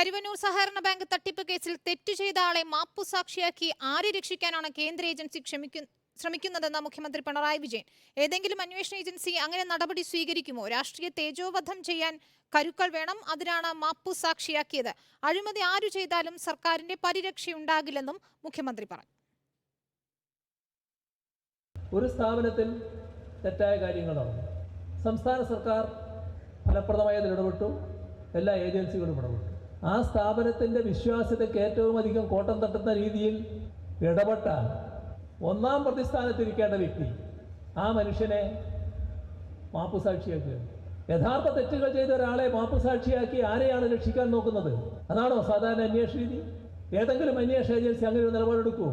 കരുവന്നൂർ സഹകരണ ബാങ്ക് തട്ടിപ്പ് കേസിൽ തെറ്റു ചെയ്ത ആളെ മാപ്പുസാക്ഷിയാക്കി ആരെ രക്ഷിക്കാനാണ് കേന്ദ്ര ഏജൻസി ശ്രമിക്കുന്നതെന്ന് മുഖ്യമന്ത്രി പിണറായി വിജയൻ. ഏതെങ്കിലും അന്വേഷണ ഏജൻസി അങ്ങനെ നടപടി സ്വീകരിക്കുമോ? രാഷ്ട്രീയ തേജോവധം ചെയ്യാൻ കരുക്കൾ വേണം. അതിനാണ് മാപ്പുസാക്ഷിയാക്കിയത്. അഴിമതി ആരു ചെയ്താലും സർക്കാരിന്റെ പരിരക്ഷയുണ്ടാകില്ലെന്നും മുഖ്യമന്ത്രി പറഞ്ഞു. ഒരു സ്ഥാപനത്തിൽ തെറ്റായ കാര്യങ്ങളാണ്. സംസ്ഥാന സർക്കാർ ഫലപ്രദമായി ഇടപെട്ടു, എല്ലാ ഏജൻസികളും ഇടപെട്ടു. ആ സ്ഥാപനത്തിൻ്റെ വിശ്വാസ്യതയ്ക്ക് ഏറ്റവും അധികം കോട്ടം തട്ടുന്ന രീതിയിൽ ഇടപെട്ട ഒന്നാം പ്രതിസ്ഥാനത്തിരിക്കേണ്ട വ്യക്തി ആ മനുഷ്യനെ മാപ്പുസാക്ഷിയാക്കുകയാണ്. യഥാർത്ഥ തെറ്റുകൾ ചെയ്ത ഒരാളെ മാപ്പുസാക്ഷിയാക്കി ആരെയാണ് രക്ഷിക്കാൻ നോക്കുന്നത്? അതാണോ സാധാരണ അന്വേഷണ രീതി? ഏതെങ്കിലും അന്വേഷണ ഏജൻസി അങ്ങനെ ഒരു നിലപാടെടുക്കുമോ?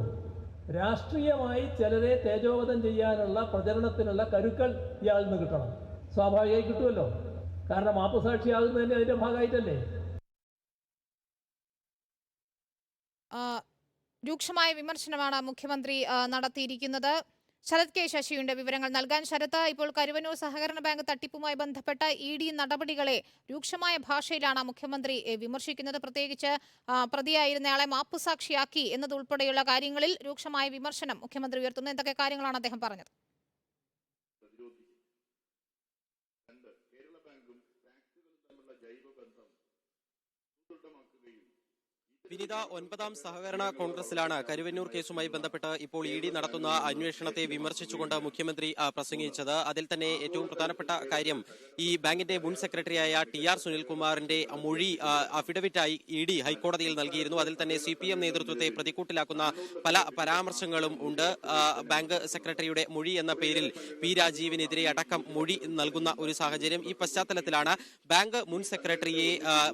രാഷ്ട്രീയമായി ചിലരെ തേജോവധം ചെയ്യാനുള്ള പ്രചരണത്തിനുള്ള കരുക്കൾ ഇയാളിൽ നിന്ന് കിട്ടണം. സ്വാഭാവികമായി കിട്ടുമല്ലോ, കാരണം മാപ്പുസാക്ഷിയാകുന്നതിൻ്റെ അതിൻ്റെ ഭാഗമായിട്ടല്ലേ. രൂക്ഷമായ വിമർശനമാണ് മുഖ്യമന്ത്രി നടത്തിയിരിക്കുന്നത്. ശരത് കെ ശശിയുടെ വിവരങ്ങൾ നൽകാൻ. ശരത്, ഇപ്പോൾ കരുവന്നൂർ സഹകരണ ബാങ്ക് തട്ടിപ്പുമായി ബന്ധപ്പെട്ട ED നടപടികളെ രൂക്ഷമായ ഭാഷയിലാണ് മുഖ്യമന്ത്രി വിമർശിക്കുന്നത്. പ്രത്യേകിച്ച് പ്രതിയായിരുന്നയാളെ മാപ്പുസാക്ഷിയാക്കി എന്നതുൾപ്പെടെയുള്ള കാര്യങ്ങളിൽ രൂക്ഷമായ വിമർശനം മുഖ്യമന്ത്രി ഉയർത്തുന്നു. എന്തൊക്കെ കാര്യങ്ങളാണ് അദ്ദേഹം പറഞ്ഞത്? വിനിത, 9ാം സഹകരണ കോൺഗ്രസിലാണ് കരുവന്നൂർ കേസുമായി ബന്ധപ്പെട്ട് ഇപ്പോൾ ED നടത്തുന്ന അന്വേഷണത്തെ വിമർശിച്ചുകൊണ്ട് മുഖ്യമന്ത്രി പ്രസംഗിച്ചത്. അതിൽ തന്നെ ഏറ്റവും പ്രധാനപ്പെട്ട കാര്യം ഈ ബാങ്കിന്റെ മുൻ സെക്രട്ടറിയായ TR സുനിൽകുമാറിന്റെ മൊഴി അഫിഡവിറ്റായി ED ഹൈക്കോടതിയിൽ നൽകിയിരുന്നു. അതിൽ തന്നെ CPM നേതൃത്വത്തെ പ്രതിക്കൂട്ടിലാക്കുന്ന പല പരാമർശങ്ങളും ഉണ്ട്. ബാങ്ക് സെക്രട്ടറിയുടെ മൊഴി എന്ന പേരിൽ P രാജീവിനെതിരെ അടക്കം മൊഴി നൽകുന്ന ഒരു സാഹചര്യം. ഈ പശ്ചാത്തലത്തിലാണ് ബാങ്ക് മുൻ സെക്രട്ടറിയെ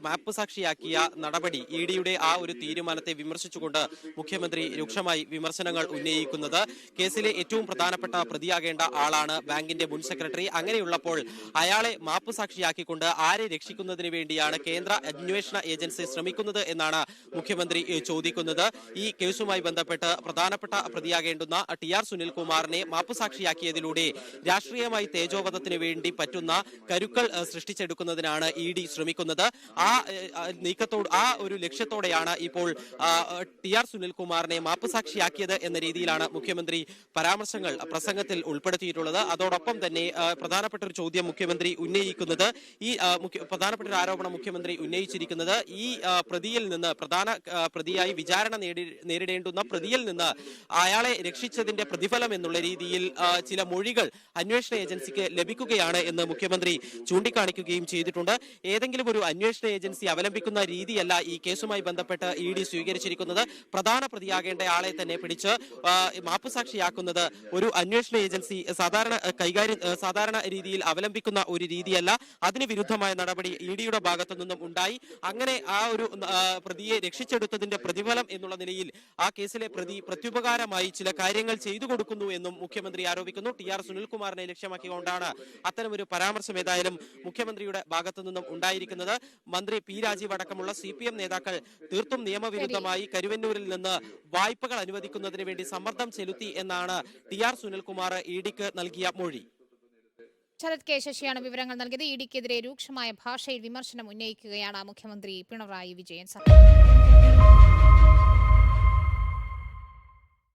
മാപ്പുസാക്ഷിയാക്കിയ നടപടി, EDയുടെ ആ ഒരു തീരുമാനത്തെ വിമർശിച്ചുകൊണ്ട് മുഖ്യമന്ത്രി രൂക്ഷമായി വിമർശനങ്ങൾ ഉന്നയിക്കുന്നത്. കേസിലെ ഏറ്റവും പ്രധാനപ്പെട്ട പ്രതിയാകേണ്ട ആളാണ് ബാങ്കിന്റെ മുൻ സെക്രട്ടറി. അങ്ങനെയുള്ളപ്പോൾ അയാളെ മാപ്പുസാക്ഷിയാക്കിക്കൊണ്ട് ആരെ രക്ഷിക്കുന്നതിന് വേണ്ടിയാണ് കേന്ദ്ര അന്വേഷണ ഏജൻസി ശ്രമിക്കുന്നത് എന്നാണ് മുഖ്യമന്ത്രി ചോദിക്കുന്നത്. ഈ കേസുമായി ബന്ധപ്പെട്ട് പ്രധാനപ്പെട്ട പ്രതിയാകേണ്ടുന്ന TR സുനിൽകുമാറിനെ മാപ്പുസാക്ഷിയാക്കിയതിലൂടെ രാഷ്ട്രീയമായി തേജോവധത്തിന് വേണ്ടി പറ്റുന്ന കരുക്കൾ സൃഷ്ടിച്ചെടുക്കുന്നതിനാണ് ED ശ്രമിക്കുന്നത്. ആ നീക്കത്തോട്, ആ ഒരു ലക്ഷ്യത്തോടെയാണ് ഇപ്പോൾ TR സുനിൽകുമാറിനെ മാപ്പുസാക്ഷിയാക്കിയത് എന്ന രീതിയിലാണ് മുഖ്യമന്ത്രി പരാമർശങ്ങൾ പ്രസംഗത്തിൽ ഉൾപ്പെടുത്തിയിട്ടുള്ളത്. അതോടൊപ്പം തന്നെ പ്രധാനപ്പെട്ട ഒരു ചോദ്യം മുഖ്യമന്ത്രി ഉന്നയിക്കുന്നത്, ഈ പ്രധാനപ്പെട്ട ഒരു ആരോപണം മുഖ്യമന്ത്രി ഉന്നയിച്ചിരിക്കുന്നത്, ഈ പ്രതിയിൽ നിന്ന്, പ്രധാന പ്രതിയായി വിചാരണ നേരിടേണ്ടുന്ന പ്രതിയിൽ നിന്ന് അയാളെ രക്ഷിച്ചതിന്റെ പ്രതിഫലം എന്നുള്ള രീതിയിൽ ചില മൊഴികൾ അന്വേഷണ ഏജൻസിക്ക് ലഭിക്കുകയാണ് എന്ന് മുഖ്യമന്ത്രി ചൂണ്ടിക്കാണിക്കുകയും ചെയ്തിട്ടുണ്ട്. ഏതെങ്കിലും ഒരു അന്വേഷണ ഏജൻസി അവലംബിക്കുന്ന രീതിയല്ല ഈ കേസുമായി ബന്ധപ്പെട്ട് ED സ്വീകരിച്ചിരിക്കുന്നത്. പ്രധാന പ്രതിയാകേണ്ട ആളെ തന്നെ പിടിച്ച് മാപ്പുസാക്ഷിയാക്കുന്നത് ഒരു അന്വേഷണ ഏജൻസി സാധാരണ രീതിയിൽ അവലംബിക്കുന്ന ഒരു രീതിയല്ല. അതിന് വിരുദ്ധമായ നടപടി EDയുടെ ഭാഗത്തു നിന്നും ഉണ്ടായി. അങ്ങനെ ആ ഒരു പ്രതിയെ രക്ഷിച്ചെടുത്തതിന്റെ പ്രതിഫലം എന്നുള്ള നിലയിൽ ആ കേസിലെ പ്രതി പ്രത്യുപകാരമായി ചില കാര്യങ്ങൾ ചെയ്തു കൊടുക്കുന്നു എന്നും മുഖ്യമന്ത്രി ആരോപിക്കുന്നു. TR സുനിൽകുമാറിനെ ലക്ഷ്യമാക്കിക്കൊണ്ടാണ് അത്തരമൊരു പരാമർശം ഏതായാലും മുഖ്യമന്ത്രിയുടെ ഭാഗത്തു നിന്നും ഉണ്ടായിരിക്കുന്നത്. മന്ത്രി P രാജീവ് അടക്കമുള്ള CPM നേതാക്കൾ തീർത്തും നിയമവിരുദ്ധമായി കരുവന്നൂരിൽ നിന്ന് വായ്പകൾ അനുവദിക്കുന്നതിന് വേണ്ടി സമ്മർദ്ദം ചെലുത്തി എന്നാണ് TR സുനിൽകുമാർ EDക്ക് നൽകിയ മൊഴി. ശരത് കെ ശശിയാണ് വിവരങ്ങൾ നൽകിയത്. EDക്കെതിരെ രൂക്ഷമായ ഭാഷയിൽ വിമർശനം ഉന്നയിക്കുകയാണ് മുഖ്യമന്ത്രി പിണറായി വിജയൻ.